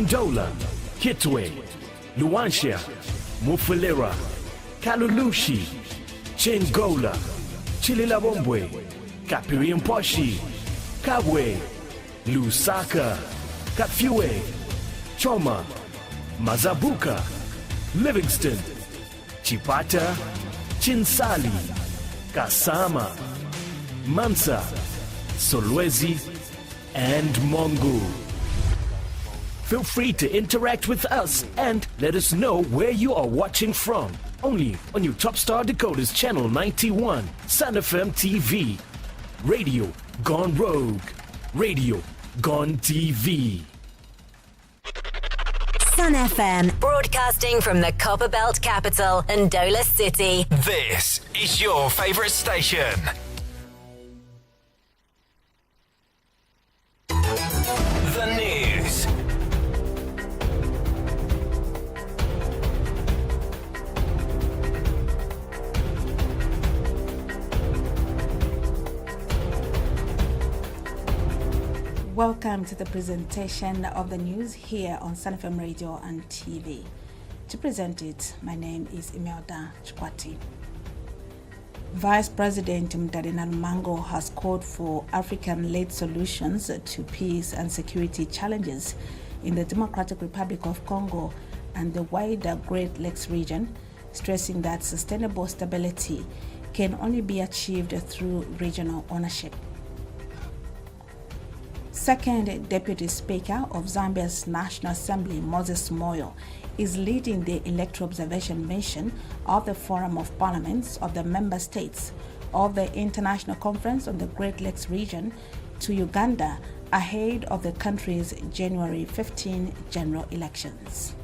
Ndola, Kitwe, Luanshya, Mufulira, Kalulushi, Chingola, Chililabombwe, Kapiriamposhi, Kabwe, Lusaka, Kapfiwe, Choma, Mazabuka, Livingston, Chipata, Chinsali, Kasama, Mansa, Solwezi, and Mongu. Feel free to interact with us and let us know where you are watching from. Only on your Top Star Decoders Channel 91, Sun FM TV. Radio Gone Rogue. Radio Gone TV. Sun FM, broadcasting from the Copperbelt capital, Ndola City. This is your favourite station. The news. Welcome to the presentation of the news here on Sun FM Radio and TV. To present it, my name is Imelda Chikwati. Vice President Mtadina Lumango has called for African-led solutions to peace and security challenges in the Democratic Republic of Congo and the wider Great Lakes region, stressing that sustainable stability can only be achieved through regional ownership. Second Deputy Speaker of Zambia's National Assembly, Moses Moyo, is leading the electoral observation mission of the Forum of Parliaments of the Member States of the International Conference on the Great Lakes region to Uganda ahead of the country's January 15 general elections.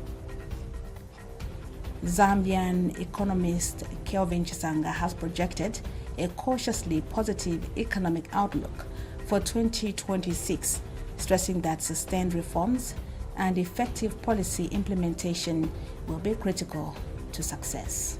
Zambian economist Kelvin Chisanga has projected a cautiously positive economic outlook for 2026, stressing that sustained reforms and effective policy implementation will be critical to success.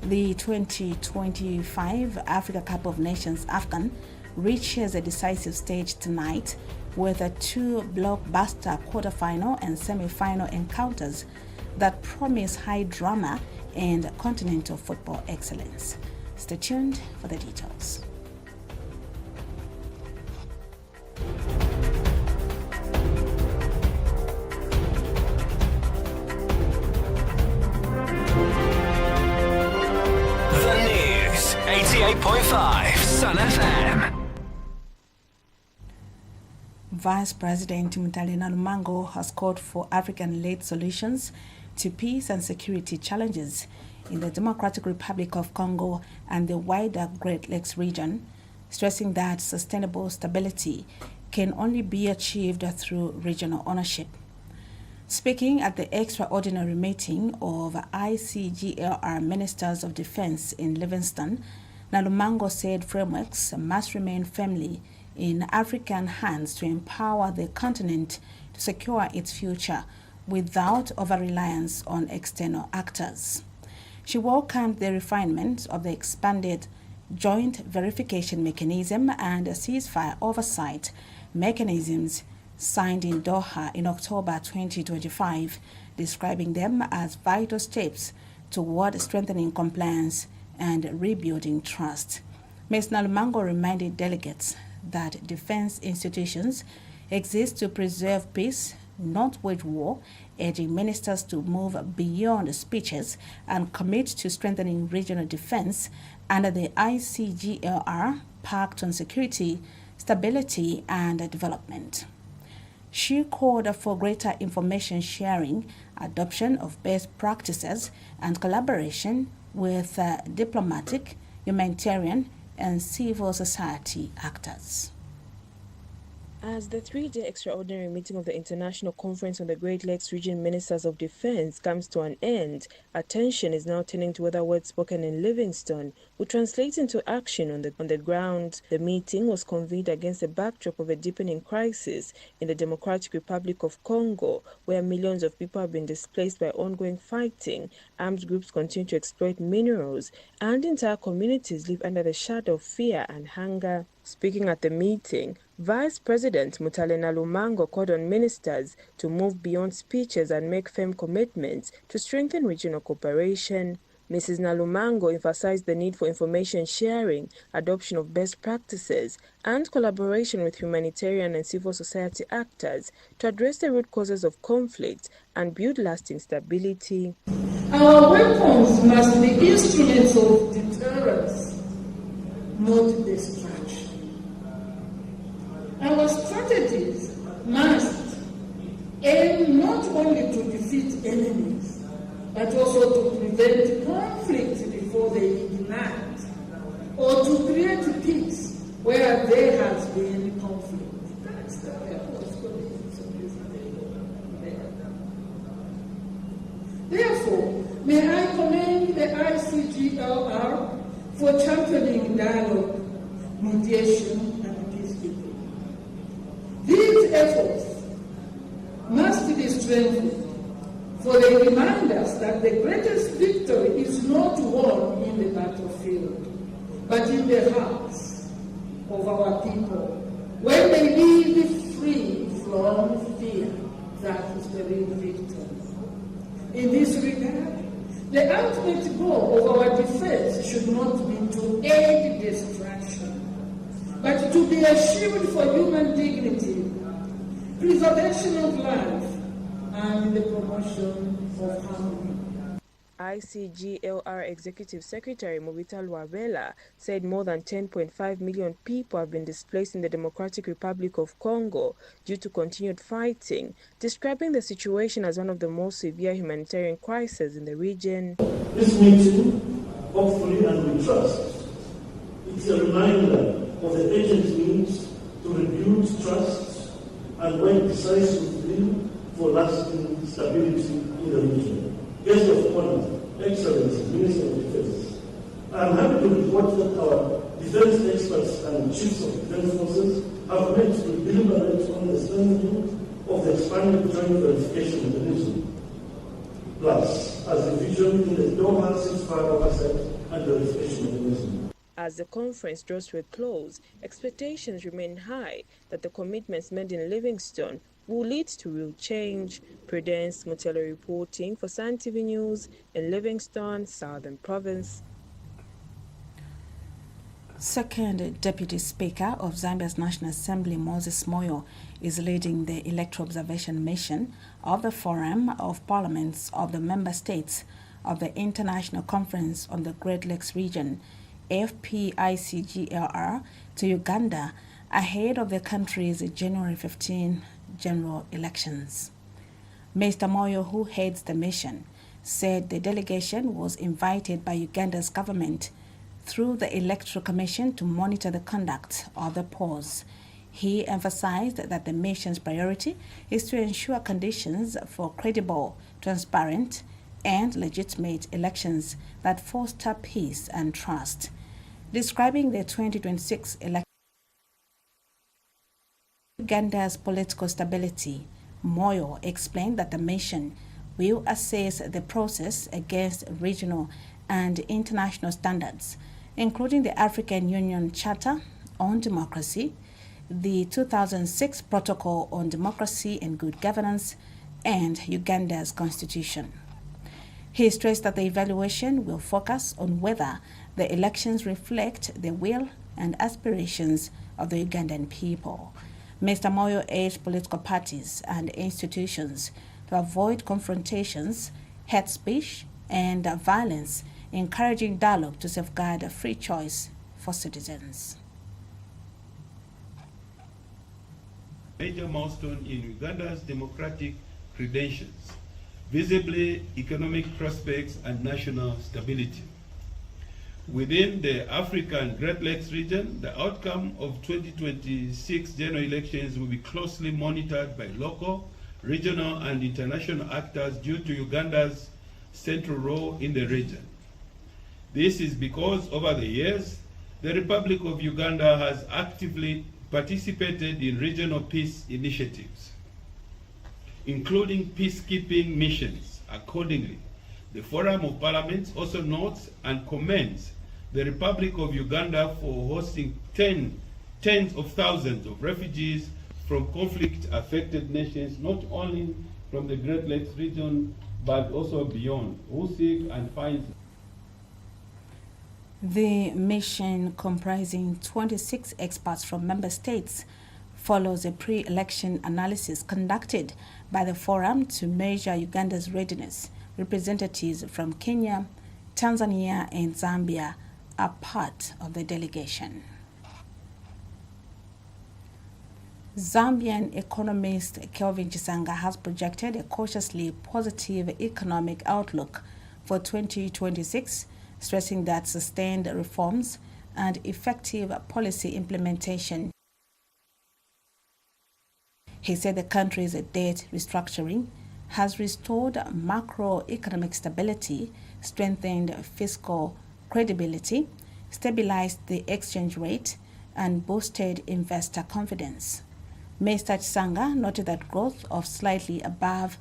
The 2025 Africa Cup of Nations AFCON reaches a decisive stage tonight with two blockbuster quarterfinal and semi-final encounters that promise high drama and continental football excellence. Stay tuned for the details. The news, 88.5 Sun FM. Vice President Mtalina Lumango has called for African-led solutions to peace and security challenges in the Democratic Republic of Congo and the wider Great Lakes region, stressing that sustainable stability can only be achieved through regional ownership. Speaking at the extraordinary meeting of ICGLR Ministers of Defense in Livingston, Nalumango said frameworks must remain firmly in African hands to empower the continent to secure its future without over-reliance on external actors. She welcomed the refinement of the expanded joint verification mechanism and ceasefire oversight mechanisms signed in Doha in October 2025, describing them as vital steps toward strengthening compliance and rebuilding trust. Ms. Nalumango reminded delegates that defense institutions exist to preserve peace, not wage war, urging ministers to move beyond speeches and commit to strengthening regional defense under the ICGLR Pact on Security, Stability and Development. She called for greater information sharing, adoption of best practices, and collaboration with diplomatic, humanitarian, and civil society actors. As the three-day extraordinary meeting of the International Conference on the Great Lakes Region Ministers of Defense comes to an end, attention is now turning to whether words spoken in Livingston will translate into action on the ground. The meeting was convened against the backdrop of a deepening crisis in the Democratic Republic of Congo, where millions of people have been displaced by ongoing fighting, armed groups continue to exploit minerals, and entire communities live under the shadow of fear and hunger. Speaking at the meeting, Vice President Mutale Nalumango called on ministers to move beyond speeches and make firm commitments to strengthen regional cooperation. Mrs. Nalumango emphasized the need for information sharing, adoption of best practices, and collaboration with humanitarian and civil society actors to address the root causes of conflict and build lasting stability. Our weapons must be instruments of deterrence, not destruction. Our strategies must aim not only to defeat enemies, but also to prevent conflict before they ignite, or to create peace where there has been conflict. That's the purpose for this. Therefore, may I commend the ICGLR for championing dialogue, mediation, and peacekeeping. These efforts must be strengthened, for they remind us that the greatest victory is not won in the battlefield, but in the hearts of our people, when they live free from fear. That is the real victory. In this regard, the ultimate goal of our defense should not be to aid destruction, but to be a shield for human dignity, preservation of life, and the promotion of harmony. ICGLR Executive Secretary Mobita Luabela said more than 10.5 million people have been displaced in the Democratic Republic of Congo due to continued fighting, describing the situation as one of the most severe humanitarian crises in the region. This meeting, hopefully and we trust, it's a reminder of the urgent needs to rebuild trust and work decisively for lasting stability in the region. Guest of honor, Excellency, Minister of Defense, I am happy to report that our defense experts and chiefs of defense forces have met to deliberate on the strengthening of the expanded joint verification mechanism, plus as a vision in the Doha ceasefire oversight and verification mechanism. As the conference draws to a close, expectations remain high that the commitments made in Livingstone will lead to real change. Prudence Mutele reporting for Sun TV News in Livingstone, Southern Province. Second Deputy Speaker of Zambia's National Assembly, Moses Moyo, is leading the electoral observation mission of the Forum of Parliaments of the Member States of the International Conference on the Great Lakes Region, FPICGLR, to Uganda ahead of the country's January 15 general elections. Mr. Moyo, who heads the mission, said the delegation was invited by Uganda's government through the Electoral Commission to monitor the conduct of the polls. He emphasized that the mission's priority is to ensure conditions for credible, transparent, and legitimate elections that foster peace and trust. Describing the 2026 election, Uganda's political stability, Moyo explained that the mission will assess the process against regional and international standards, including the African Union Charter on Democracy, the 2006 Protocol on Democracy and Good Governance, and Uganda's Constitution. He stressed that the evaluation will focus on whether the elections reflect the will and aspirations of the Ugandan people. Mr. Moyo urged political parties and institutions to avoid confrontations, hate speech, and violence, encouraging dialogue to safeguard a free choice for citizens. Major milestone in Uganda's democratic credentials, visibly economic prospects and national stability. Within the African Great Lakes region, the outcome of 2026 general elections will be closely monitored by local, regional, and international actors due to Uganda's central role in the region. This is because over the years, the Republic of Uganda has actively participated in regional peace initiatives, including peacekeeping missions. Accordingly, the Forum of Parliaments also notes and commends the Republic of Uganda for hosting 10 tens of thousands of refugees from conflict-affected nations, not only from the Great Lakes region, but also beyond, who seek and find. The mission, comprising 26 experts from member states, follows a pre-election analysis conducted by the forum to measure Uganda's readiness. Representatives from Kenya, Tanzania, and Zambia are part of the delegation. Zambian economist Kelvin Chisanga has projected a cautiously positive economic outlook for 2026, stressing that sustained reforms and effective policy implementation. He said the country's debt restructuring has restored macroeconomic stability, strengthened fiscal credibility, stabilized the exchange rate, and boosted investor confidence. Mr. Chisanga noted that growth of slightly above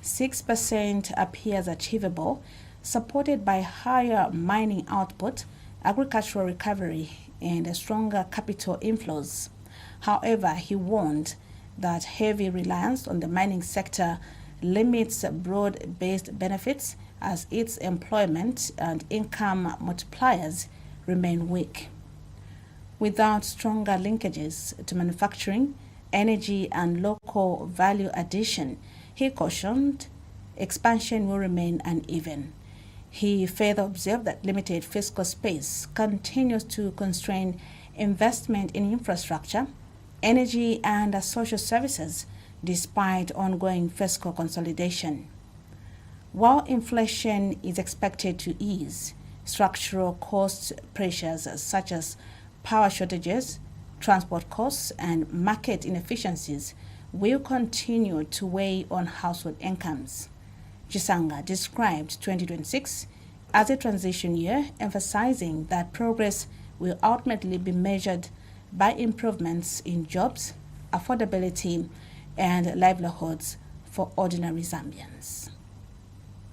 6% appears achievable, supported by higher mining output, agricultural recovery, and stronger capital inflows. However, he warned that heavy reliance on the mining sector limits broad-based benefits as its employment and income multipliers remain weak. Without stronger linkages to manufacturing, energy, and local value addition, he cautioned expansion will remain uneven. He further observed that limited fiscal space continues to constrain investment in infrastructure, energy, and social services despite ongoing fiscal consolidation. While inflation is expected to ease, structural cost pressures such as power shortages, transport costs, and market inefficiencies will continue to weigh on household incomes. Chisanga described 2026 as a transition year, emphasizing that progress will ultimately be measured by improvements in jobs, affordability, and livelihoods for ordinary Zambians.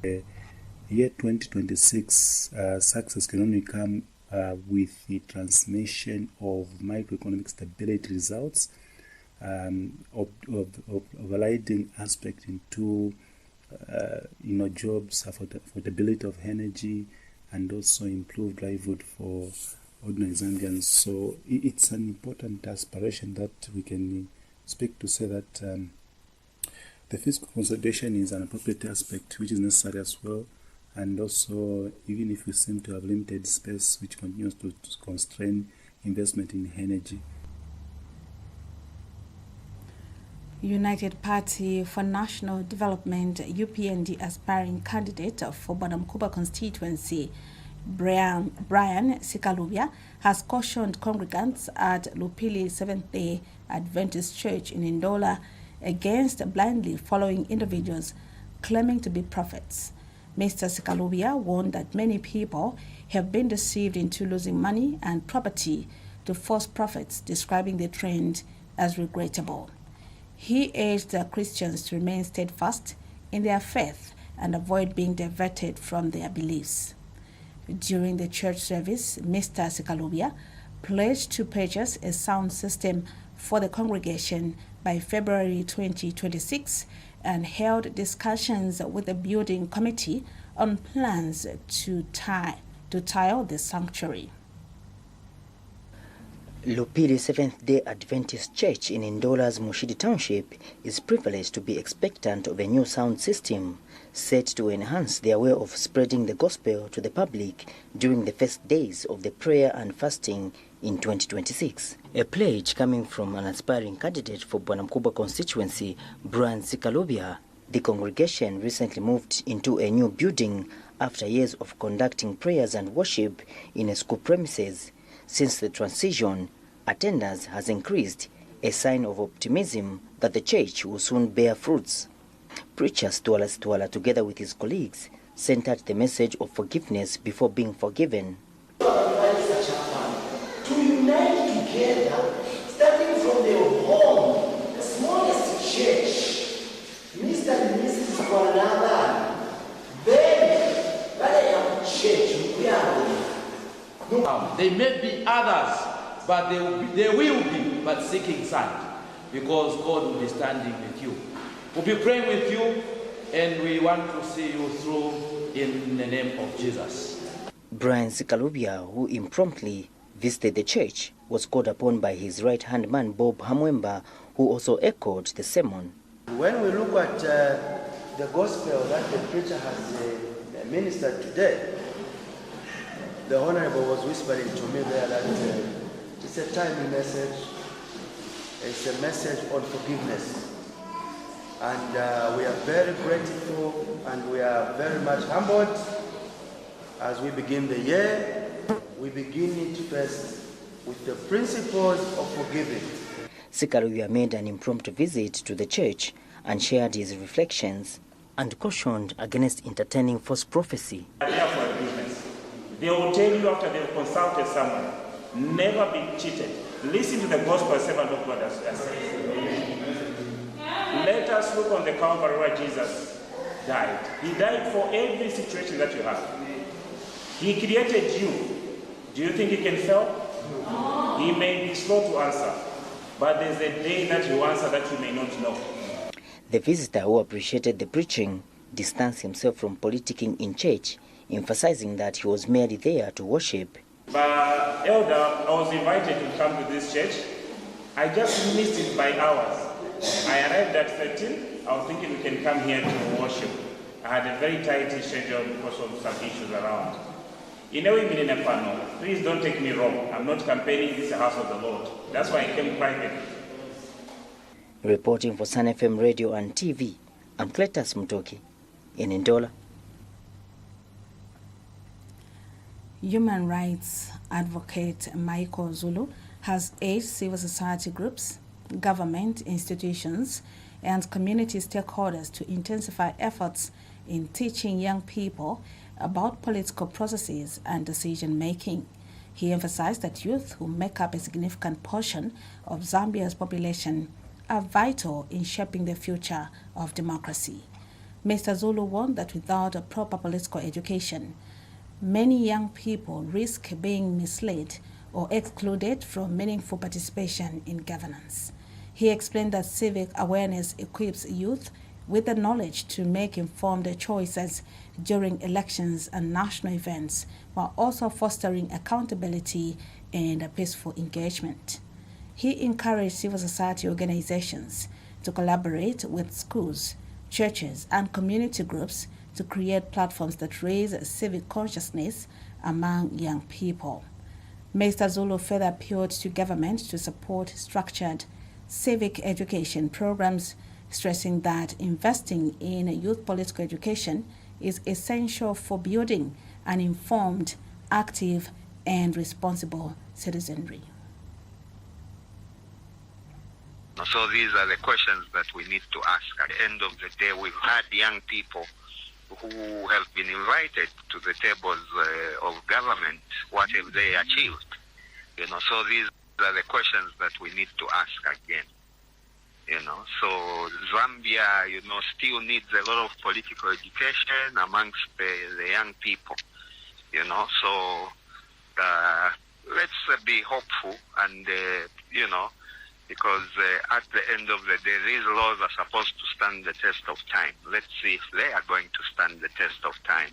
Year 2026 success can only come with the transmission of microeconomic stability results, of a leading aspect into jobs, affordability of energy, and also improved livelihood for ordinary Zambians. So it's an important aspiration that we can speak to say that the fiscal consolidation is an appropriate aspect which is necessary as well. And also, even if we seem to have limited space, which continues to constrain investment in energy. United Party for National Development, UPND aspiring candidate for Bwanamkuba constituency, Brian Sikalubya, has cautioned congregants at Lupili Seventh-day Adventist Church in Ndola against blindly following individuals claiming to be prophets. Mr. Sikalubya warned that many people have been deceived into losing money and property to false prophets, describing the trend as regrettable. He urged Christians to remain steadfast in their faith and avoid being diverted from their beliefs. During the church service, Mr. Sikalubya pledged to purchase a sound system for the congregation by February 2026 and held discussions with the building committee on plans to tile the sanctuary. Lupili Seventh-day Adventist Church in Ndola's Mushidi Township is privileged to be expectant of a new sound system set to enhance their way of spreading the gospel to the public during the first days of the prayer and fasting in 2026. A pledge coming from an aspiring candidate for Bwanamkuba constituency, Brian Sikalubya. The congregation recently moved into a new building after years of conducting prayers and worship in a school premises. Since the transition, attendance has increased, a sign of optimism that the church will soon bear fruits. Preacher Stwala, together with his colleagues, centered the message of forgiveness before being forgiven. To unite together, starting from the home, the smallest church, Mr. and Mrs. for another, then that I am church, we are. There may be others but they will be but seeking sight, because God will be standing with you. We'll be praying with you, and we want to see you through in the name of Jesus. Brian Sikalubia, who impromptly visited the church, was called upon by his right-hand man Bob Hamwemba, who also echoed the sermon. When we look at the gospel that the preacher has ministered today, the Honorable was whispering to me there that it's a timely message. It's a message on forgiveness. And we are very grateful and we are very much humbled as we begin the year. We begin it first with the principles of forgiving. Sikalubia made an impromptu visit to the church and shared his reflections and cautioned against entertaining false prophecy. They will tell you after they've consulted someone, never be cheated. Listen to the gospel servant of God as said. Let us look on the Calvary where Jesus died. He died for every situation that you have. He created you. Do you think he can fail? He may be slow to answer, but there's a day that he will answer that you may not know. The visitor, who appreciated the preaching, distanced himself from politicking in church, emphasizing that he was merely there to worship. But Elder, I was invited to come to this church. I just missed it by hours. I arrived at 13. I was thinking we can come here to worship. I had a very tight schedule because of some issues around. In a way, please don't take me wrong. I'm not campaigning. This is the house of the Lord. That's why I came privately. Reporting for Sun FM Radio and TV, I'm Cletus Mutoki in Ndola. Human rights advocate Michael Zulu has urged civil society groups, government institutions, and community stakeholders to intensify efforts in teaching young people about political processes and decision-making. He emphasized that youth, who make up a significant portion of Zambia's population, are vital in shaping the future of democracy. Mr. Zulu warned that without a proper political education, many young people risk being misled or excluded from meaningful participation in governance. He explained that civic awareness equips youth with the knowledge to make informed choices during elections and national events, while also fostering accountability and peaceful engagement. He encouraged civil society organizations to collaborate with schools, churches, and community groups to create platforms that raise civic consciousness among young people. Mr. Zulu further appealed to government to support structured civic education programs, stressing that investing in youth political education is essential for building an informed, active, and responsible citizenry. So these are the questions that we need to ask. At the end of the day, we've had young people who have been invited to the tables of government. What have they achieved? So these are the questions that we need to ask again. So Zambia, still needs a lot of political education amongst the young people. So let's be hopeful and, because at the end of the day, these laws are supposed to stand the test of time. Let's see if they are going to stand the test of time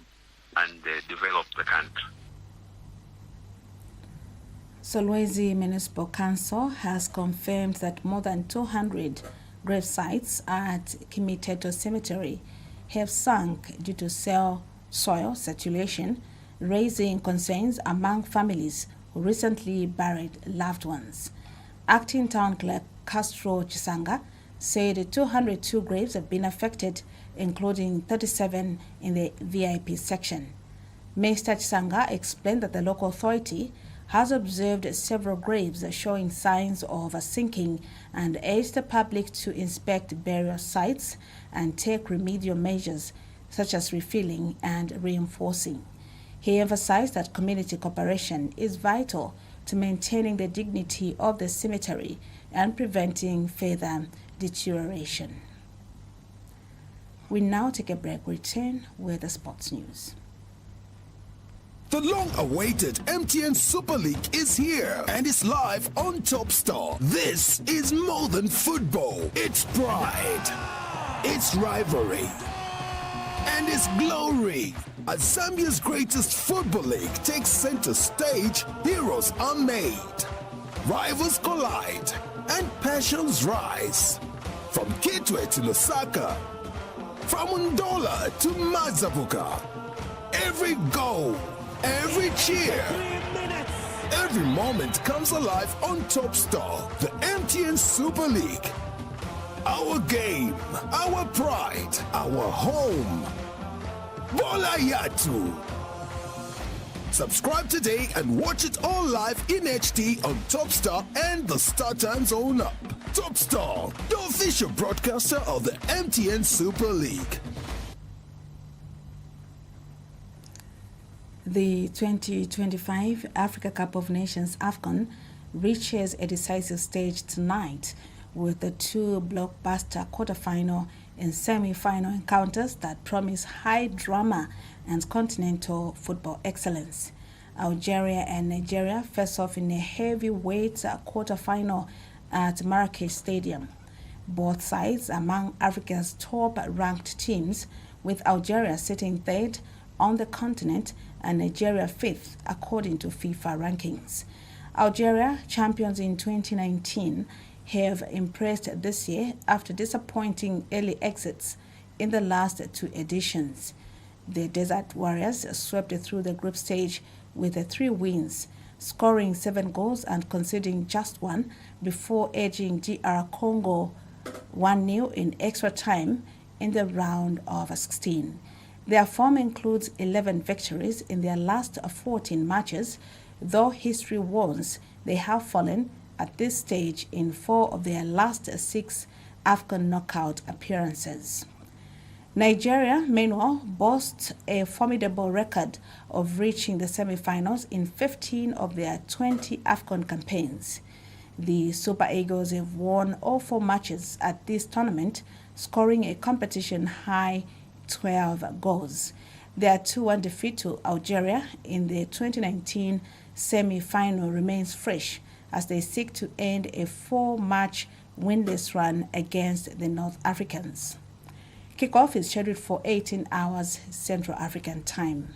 and develop the country. Solwezi Municipal Council has confirmed that more than 200 grave sites at Kimiteto Cemetery have sunk due to soil circulation, raising concerns among families who recently buried loved ones. Acting Town Clerk Castro Chisanga said 202 graves have been affected, including 37 in the VIP section. Mr. Chisanga explained that the local authority has observed several graves showing signs of a sinking and urged the public to inspect burial sites and take remedial measures such as refilling and reinforcing. He emphasized that community cooperation is vital to maintaining the dignity of the cemetery and preventing further deterioration. We now take a break. Return with the sports news. The long-awaited MTN Super League is here and is live on Topstar. This is more than football. It's pride, it's rivalry, and it's glory. As Zambia's greatest football league takes center stage, heroes are made, rivals collide, and passions rise. From Kitwe to Lusaka, from Ndola to Mazabuka, every goal, every cheer, every moment comes alive on Topstar, the MTN Super League. Our game, our pride, our home. Bola Yatu. Subscribe today and watch it all live in HD on Topstar and the Star Time Zone app. Topstar, the official broadcaster of the MTN Super League. The 2025 Africa Cup of Nations AFCON reaches a decisive stage tonight with the two blockbuster quarterfinal and semi-final encounters that promise high drama and continental football excellence. Algeria and Nigeria face off in a heavyweight quarterfinal at Marrakech Stadium. Both sides among Africa's top-ranked teams, with Algeria sitting third on the continent and Nigeria fifth according to FIFA rankings. Algeria, champions in 2019, have impressed this year after disappointing early exits in the last two editions. The Desert Warriors swept through the group stage with 3 wins, scoring 7 goals and conceding just 1 before edging DR Congo 1-0 in extra time in the round of 16. Their form includes 11 victories in their last 14 matches, though history warns they have fallen at this stage in 4 of their last 6 AFCON knockout appearances. Nigeria, meanwhile, boasts a formidable record of reaching the semi-finals in 15 of their 20 AFCON campaigns. The Super Eagles have won all 4 matches at this tournament, scoring a competition-high 12 goals. Their 2-1 defeat to Algeria in the 2019 semi-final remains fresh as they seek to end a 4-match winless run against the North Africans. Kickoff is scheduled for 18 hours Central African time.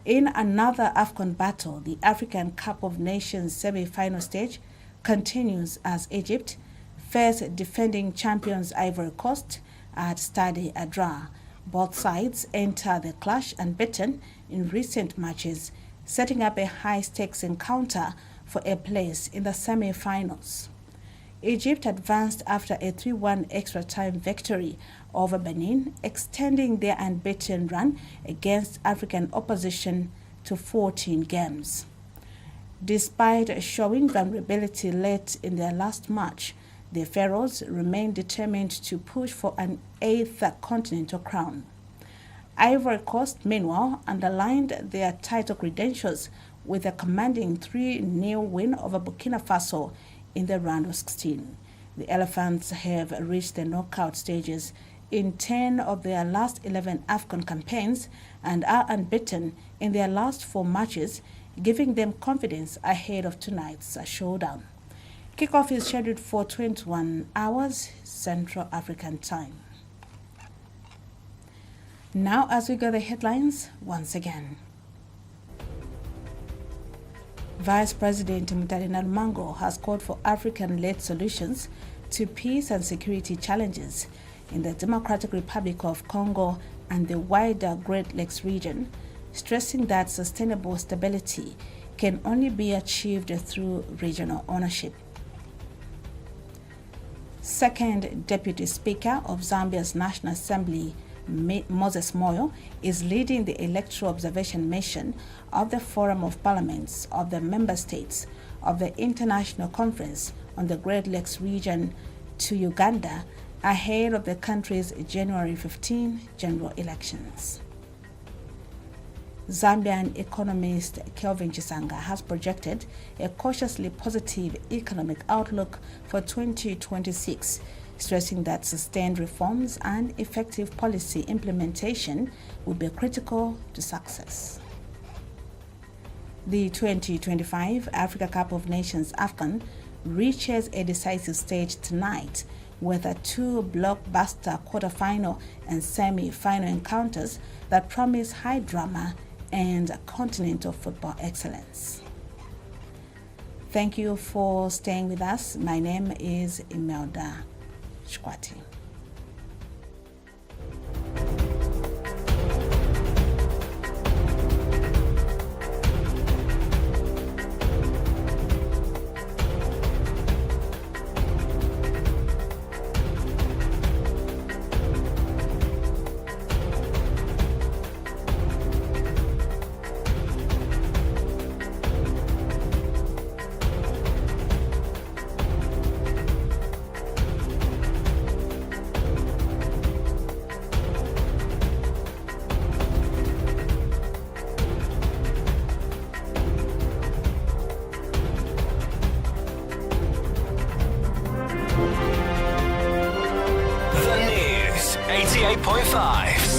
In another AFCON battle, the African Cup of Nations semi-final stage continues as Egypt face defending champions Ivory Coast at Stade Adra. Both sides enter the clash unbeaten in recent matches, setting up a high-stakes encounter for a place in the semi-finals. Egypt advanced after a 3-1 extra-time victory over Benin, extending their unbeaten run against African opposition to 14 games. Despite showing vulnerability late in their last match, the Pharaohs remain determined to push for an 8th continental crown. Ivory Coast, meanwhile, underlined their title credentials with a commanding 3-0 win over Burkina Faso in the round of 16. The Elephants have reached the knockout stages in 10 of their last 11 AFCON campaigns and are unbeaten in their last 4 matches, giving them confidence ahead of tonight's showdown. Kickoff is scheduled for 21 hours Central African time. Now, as we go the headlines once again. Vice President Mutale Nalmango has called for African-led solutions to peace and security challenges in the Democratic Republic of Congo and the wider Great Lakes region, stressing that sustainable stability can only be achieved through regional ownership. Second Deputy Speaker of Zambia's National Assembly, Moses Moyo, is leading the electoral observation mission of the Forum of Parliaments of the Member States of the International Conference on the Great Lakes region to Uganda ahead of the country's January 15 general elections. Zambian economist Kelvin Chisanga has projected a cautiously positive economic outlook for 2026, stressing that sustained reforms and effective policy implementation will be critical to success. The 2025 Africa Cup of Nations AFCON reaches a decisive stage tonight with two blockbuster quarter-final and semi-final encounters that promise high drama and continental football excellence. Thank you for staying with us. My name is Imelda Shkwati.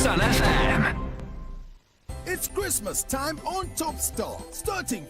Sun FM. It's Christmas time on Top Star, starting